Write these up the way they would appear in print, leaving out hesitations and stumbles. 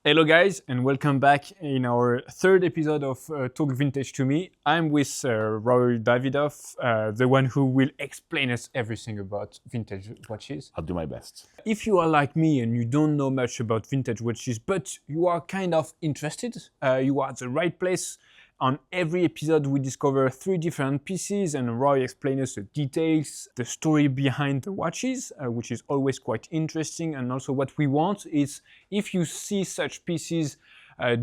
Hello guys, and welcome back in our third episode of Talk Vintage to Me. I'm with Roy Davidov, the one who will explain us everything about vintage watches. I'll do my best. If you are like me and you don't know much about vintage watches, but you are kind of interested, you are at the right place. On every episode, we discover 3 different pieces, and Roy explains us the details, the story behind the watches, which is always quite interesting. And also, what we want is if you see such pieces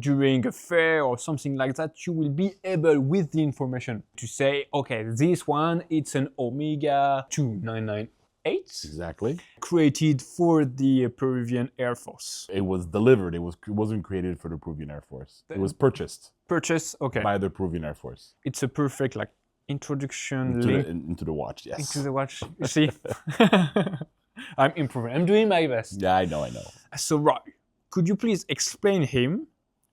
during a fair or something like that, you will be able, with the information, to say, okay, this one, it's an Omega 2998. Exactly. Created for the Peruvian Air Force. It was delivered. It wasn't created for the Peruvian Air Force. It was purchased Okay. by the Peruvian Air Force. It's a perfect introduction Into the watch, yes. into the watch. You see, I'm improving. I'm doing my best. Yeah, I know. So, Roy, could you please explain him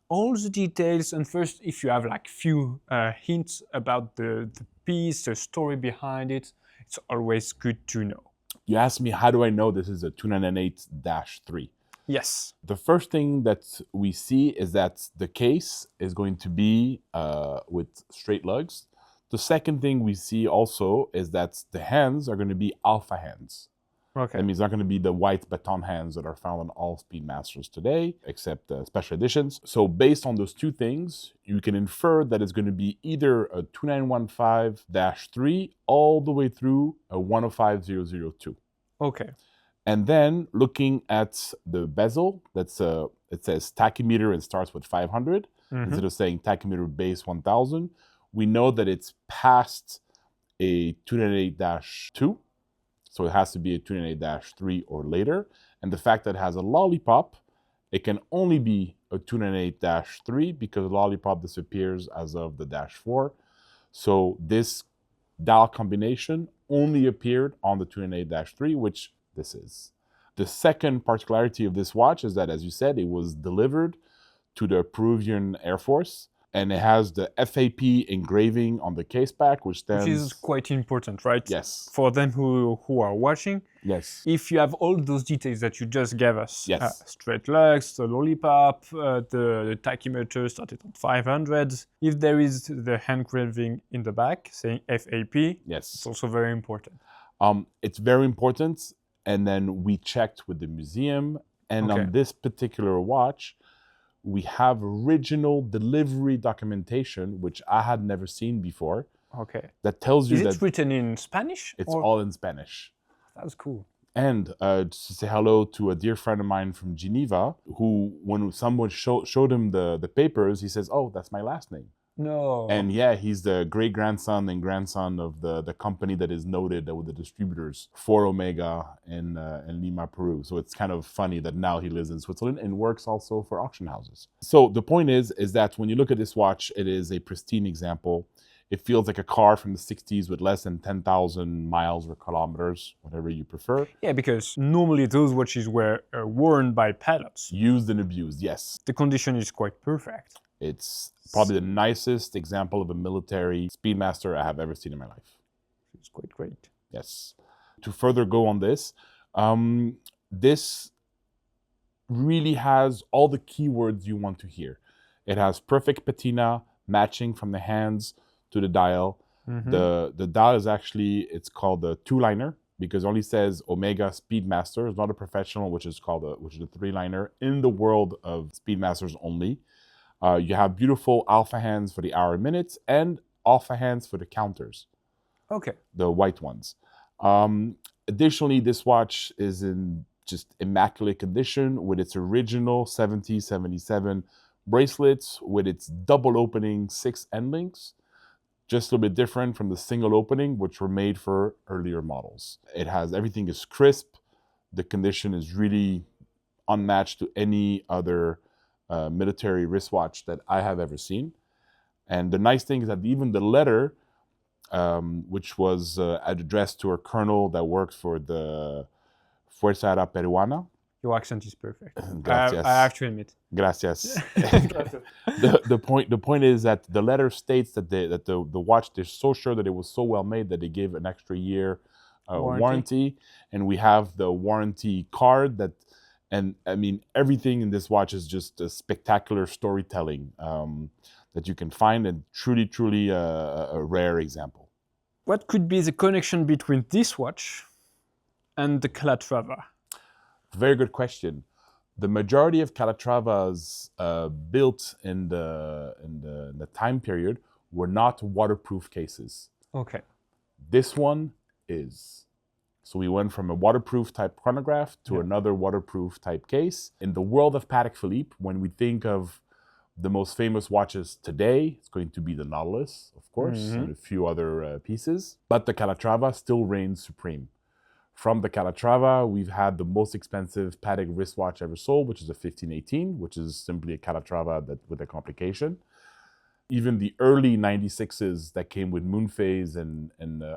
all the details? And first, if you have few hints about the piece, the story behind it, it's always good to know. You asked me, how do I know this is a 298-3? Yes. The first thing that we see is that the case is going to be with straight lugs. The second thing we see also is that the hands are going to be alpha hands. Okay. That means not going to be the white baton hands that are found on all Speedmasters today, except special editions. So based on those two things, you can infer that it's going to be either a 2915-3 all the way through a 105002. Okay. And then looking at the bezel, it says tachymeter and starts with 500. Instead of saying tachymeter base 1000, we know that it's past a 298-2. So it has to be a 298-3 or later. And the fact that it has a lollipop, it can only be a 298-3 because the lollipop disappears as of the -4. So this dial combination only appeared on the 298-3, which this is. The second particularity of this watch is that, as you said, it was delivered to the Peruvian Air Force. And it has the FAP engraving on the case back, which is quite important, right? Yes. For them who are watching. Yes. If you have all those details that you just gave us, Yes. Straight lugs, the lollipop, the tachymeter started at 500. If there is the engraving in the back saying FAP, Yes. it's also very important. It's very important. And then we checked with the museum. And Okay. on this particular watch, we have original delivery documentation, which I had never seen before. Okay. That tells you Is that it written in Spanish? it's all in Spanish. That's cool. And just to say hello to a dear friend of mine from Geneva, who, when someone showed him the papers, he says, "Oh, that's my last name." No. And yeah, he's the great-grandson and grandson of the company that is noted with the distributors for Omega in Lima, Peru. So it's kind of funny that now he lives in Switzerland and works also for auction houses. So the point is that when you look at this watch, it is a pristine example. It feels like a car from the 60s with less than 10,000 miles or kilometers, whatever you prefer. Yeah, because normally those watches were worn by pilots. Used and abused, yes. The condition is quite perfect. It's probably the nicest example of a military Speedmaster I have ever seen in my life. It's quite great. Yes. To further go on this, this really has all the keywords you want to hear. It has perfect patina, matching from the hands to the dial. The dial is actually, it's called the 2-liner because it only says Omega Speedmaster. It's not a professional, which is a 3-liner in the world of Speedmasters only. You have beautiful alpha hands for the hour and minutes and alpha hands for the counters. Okay. The white ones. Additionally, this watch is in just immaculate condition with its original 70-77 bracelets with its double opening 6 end links. Just a little bit different from the single opening, which were made for earlier models. Everything is crisp. The condition is really unmatched to any other military wristwatch that I have ever seen. And the nice thing is that even the letter, which was addressed to a colonel that works for the Fuerza Aérea Peruana. Your accent is perfect. Gracias. I have to admit. Gracias. The point is that the letter states that the watch, they're so sure that it was so well made that they gave an extra year warranty. And we have the warranty card that And I mean, everything in this watch is just a spectacular storytelling that you can find, and truly a rare example. What could be the connection between this watch and the Calatrava? Very good question. The majority of Calatravas built in the time period were not waterproof cases. Okay. This one is. So we went from a waterproof type chronograph to another waterproof type case. In the world of Patek Philippe, when we think of the most famous watches today, it's going to be the Nautilus, of course, and a few other pieces. But the Calatrava still reigns supreme. From the Calatrava, we've had the most expensive Patek wristwatch ever sold, which is a 1518, which is simply a Calatrava with a complication. Even the early 96s that came with moon phase and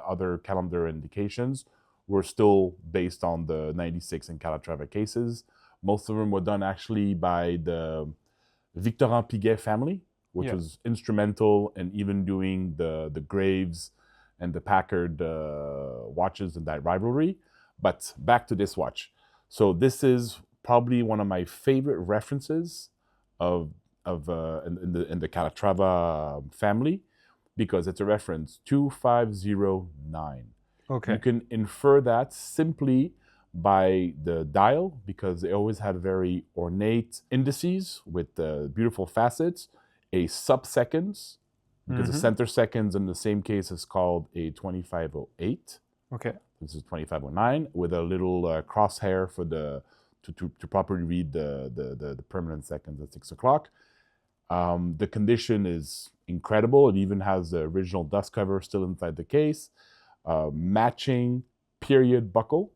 other calendar indications were still based on the 96 and Calatrava cases. Most of them were done actually by the Victorin Piguet family, which was instrumental in even doing the Graves and the Packard watches in that rivalry. But back to this watch. So this is probably one of my favorite references in the Calatrava family, because it's a reference 2509. Okay. You can infer that simply by the dial, because they always had very ornate indices with beautiful facets, a sub-seconds, because the center seconds in the same case is called a 2508. Okay. This is 2509 with a little crosshair for to properly read the permanent seconds at 6 o'clock. The condition is incredible. It even has the original dust cover still inside the case. Matching period buckle,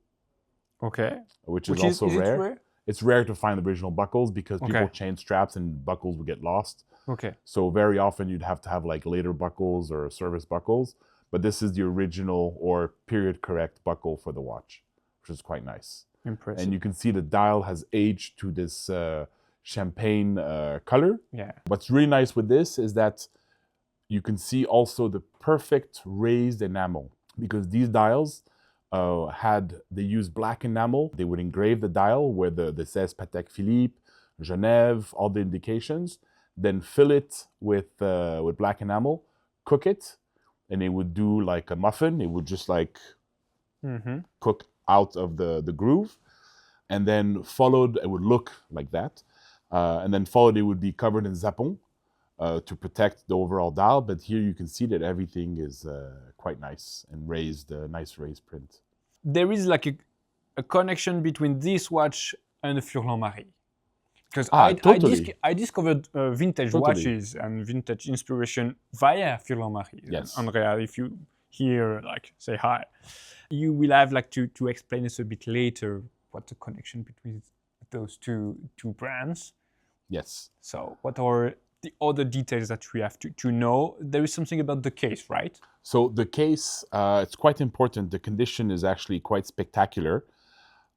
Okay. which is also is rare. It rare. It's rare to find the original buckles because people change straps and buckles would get lost. Okay. So very often you'd have to have like later buckles or service buckles. But this is the original or period correct buckle for the watch, which is quite nice. Impressive. And you can see the dial has aged to this champagne color. Yeah. What's really nice with this is that you can see also the perfect raised enamel, because these dials they used black enamel. They would engrave the dial where the says Patek Philippe, Genève, all the indications, then fill it with black enamel, cook it, and they would do like a muffin. It would just like cook out of the groove, and then followed, it would look like that. And then followed, it would be covered in zapon to protect the overall dial. But here you can see that everything is quite nice and raised, nice raised print. There is like a connection between this watch and the Furlan-Marie. Because I discovered vintage watches and vintage inspiration via Furlan-Marie. Yes. Andrea, if you hear, like, say hi. You will have like to explain us a bit later what the connection between those two brands. Yes. So what are the other details that we have to know? There is something about the case, right? So the case, it's quite important. The condition is actually quite spectacular.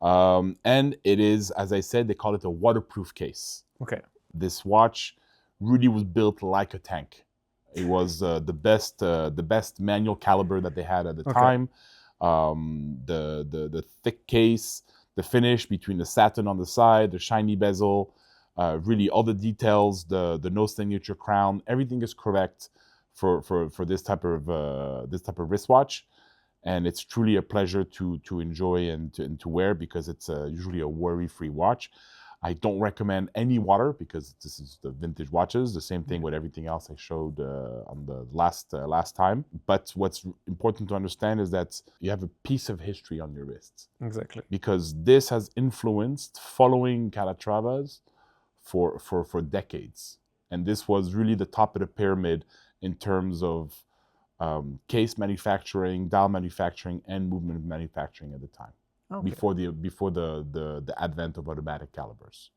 And it is, as I said, they call it a waterproof case. Okay. This watch really was built like a tank. It was the best manual caliber that they had at the time. The thick case, the finish between the satin on the side, the shiny bezel, really all the details, the no signature crown, everything is correct for this type of wristwatch. And it's truly a pleasure to enjoy and to wear, because it's usually a worry-free watch. I don't recommend any water, because this is the vintage watches. The same thing with everything else I showed on the last time. But what's important to understand is that you have a piece of history on your wrists. Exactly. Because this has influenced following Calatravas for decades. And this was really the top of the pyramid in terms of case manufacturing, dial manufacturing, and movement manufacturing at the time. Okay. Before the advent of automatic calibers.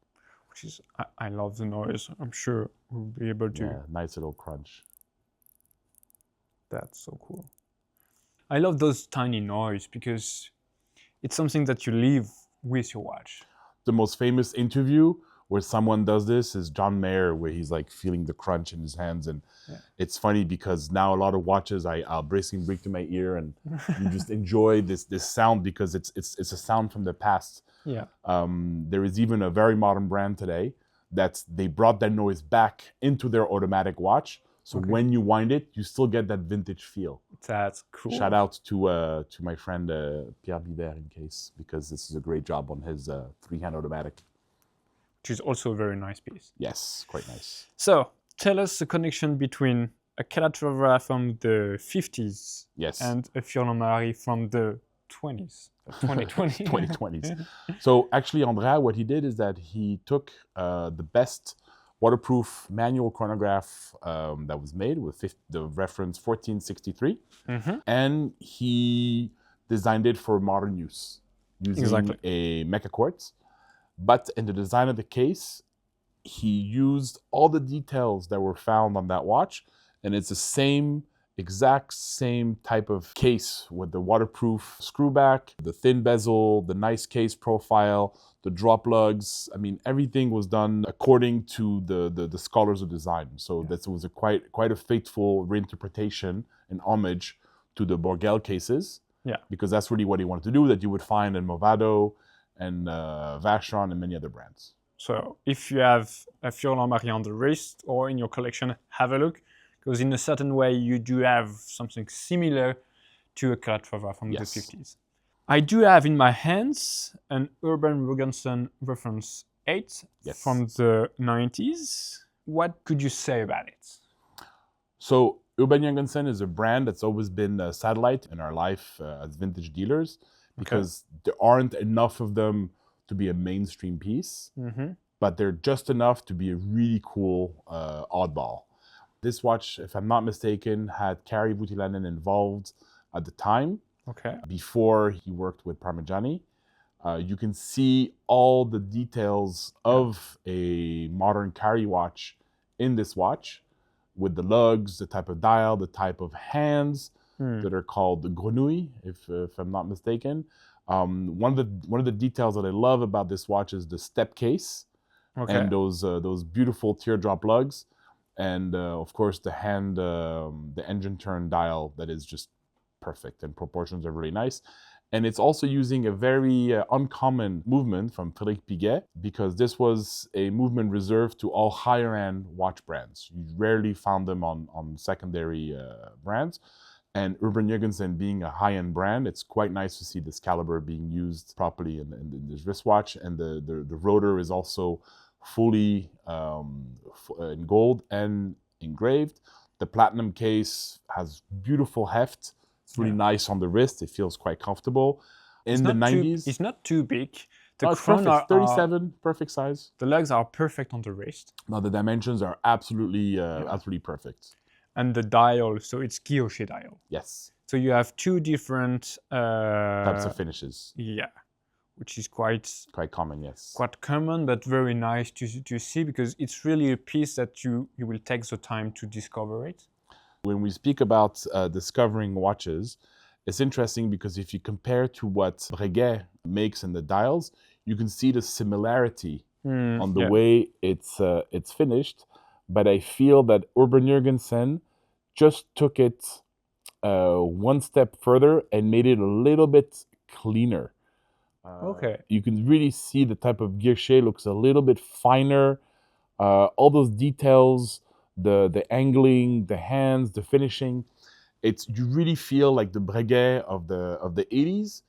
Which is, I love the noise. I'm sure we'll be able to. Yeah, nice little crunch. That's so cool. I love those tiny noise because it's something that you live with your watch. The most famous interview where someone does this is John Mayer, where he's like feeling the crunch in his hands. And it's funny because now a lot of watches I'll bring to my ear, and you just enjoy this sound because it's a sound from the past. Yeah. There is even a very modern brand today that they brought that noise back into their automatic watch. So when you wind it, you still get that vintage feel. That's cool. Shout out to my friend Pierre Biver in case, because this is a great job on his 3-hand automatic. Which is also a very nice piece. Yes, quite nice. So tell us the connection between a Calatrava from the 50s and a Furlan-Marie from the 20s. 2020. 2020s. So actually, Andrea, what he did is that he took the best waterproof manual chronograph that was made with the reference 1463, and he designed it for modern use using a mecha quartz. But in the design of the case, he used all the details that were found on that watch, and it's the exact same type of case with the waterproof screw back, the thin bezel, the nice case profile, the drop lugs. I mean, everything was done according to the scholars of design. So that was quite a faithful reinterpretation and homage to the Borgel cases. Yeah. Because that's really what he wanted to do, that you would find in Movado and Vacheron and many other brands. So if you have a Furlan-Marie on the wrist or in your collection, have a look, because in a certain way you do have something similar to a Calatrava from the 50s. I do have in my hands an Urban Jurgensen reference 8 from the 90s. What could you say about it? So Urban Jurgensen is a brand that's always been a satellite in our life as vintage dealers, because there aren't enough of them to be a mainstream piece, but they're just enough to be a really cool oddball. This watch, if I'm not mistaken, had Kari Voutilainen involved at the time, before he worked with Parmigiani. You can see all the details of a modern Kari watch in this watch, with the lugs, the type of dial, the type of hands that are called the grenouille, if I'm not mistaken. One of the details that I love about this watch is the step case and those beautiful teardrop lugs, and of course the engine turn dial that is just perfect, and proportions are really nice. And it's also using a very uncommon movement from Frédéric Piguet, because this was a movement reserved to all higher-end watch brands. You rarely found them on secondary brands. And Urban Jurgensen being a high-end brand, it's quite nice to see this caliber being used properly in this wristwatch. And the rotor is also fully in gold and engraved. The platinum case has beautiful heft. It's really nice on the wrist. It feels quite comfortable. In the 90s... It's not too big. It's perfect. 37, perfect size. The legs are perfect on the wrist. No, the dimensions are absolutely perfect. And the dial, so it's guilloché dial. Yes. So you have two different... types of finishes. Yeah, which is quite common, yes. Quite common, but very nice to see, because it's really a piece that you will take the time to discover it. When we speak about discovering watches, it's interesting because if you compare to what Breguet makes in the dials, you can see the similarity on the way it's finished. But I feel that Urban Jurgensen just took it one step further and made it a little bit cleaner. You can really see the type of guilloché looks a little bit finer. All those details, the angling, the hands, the finishing, you really feel like the Breguet of the 80s,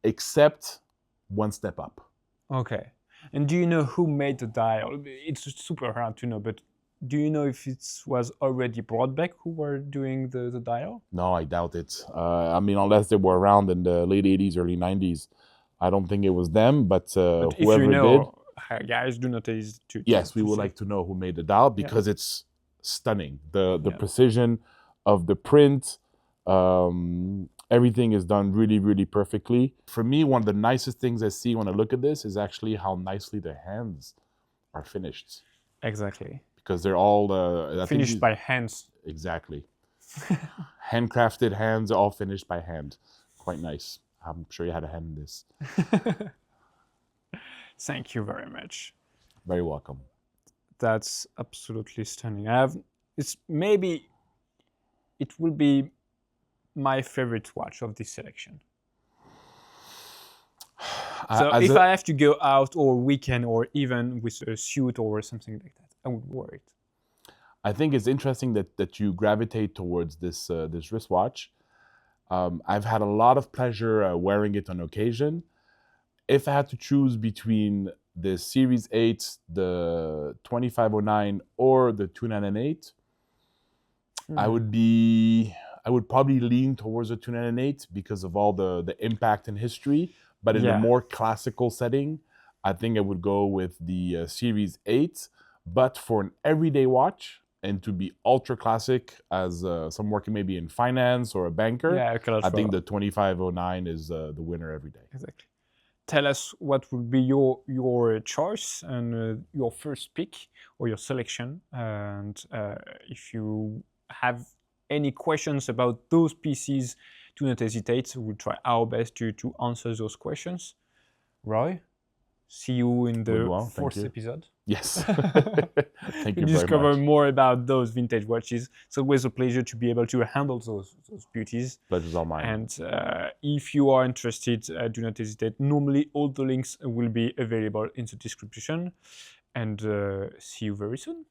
except one step up. Okay. And do you know who made the dial? It's super hard to know, but do you know if it was already Brodbeck who were doing the dial? No, I doubt it. I mean, unless they were around in the late 80s, early 90s. I don't think it was them, but whoever if you know, did... guys, do not hesitate to Yes, we would like to know who made the dial, because it's stunning. The precision of the print, everything is done really, really perfectly. For me, one of the nicest things I see when I look at this is actually how nicely the hands are finished. Exactly. Because they're all... finished by hands. Exactly. Handcrafted hands, all finished by hand. Quite nice. I'm sure you had a hand in this. Thank you very much. Very welcome. That's absolutely stunning. Maybe it will be my favorite watch of this selection. So if I have to go out or weekend or even with a suit or something like that, I would wear it. I think it's interesting that you gravitate towards this this wristwatch. I've had a lot of pleasure wearing it on occasion. If I had to choose between the Series 8, the 2509, or the 2998, I would probably lean towards the 2998 because of all the impact and history. But in a more classical setting, I think I would go with the Series 8. But for an everyday watch and to be ultra classic as some working maybe in finance or a banker, I think the 2509 is the winner every day. Exactly. Tell us what would be your choice and your first pick or your selection. And if you have any questions about those pieces, do not hesitate. We'll try our best to answer those questions. Roy, see you in the fourth episode. Yes. Thank you very much. Discover more about those vintage watches. It's always a pleasure to be able to handle those beauties. Pleasure's all mine. And if you are interested, do not hesitate. Normally, all the links will be available in the description. And see you very soon.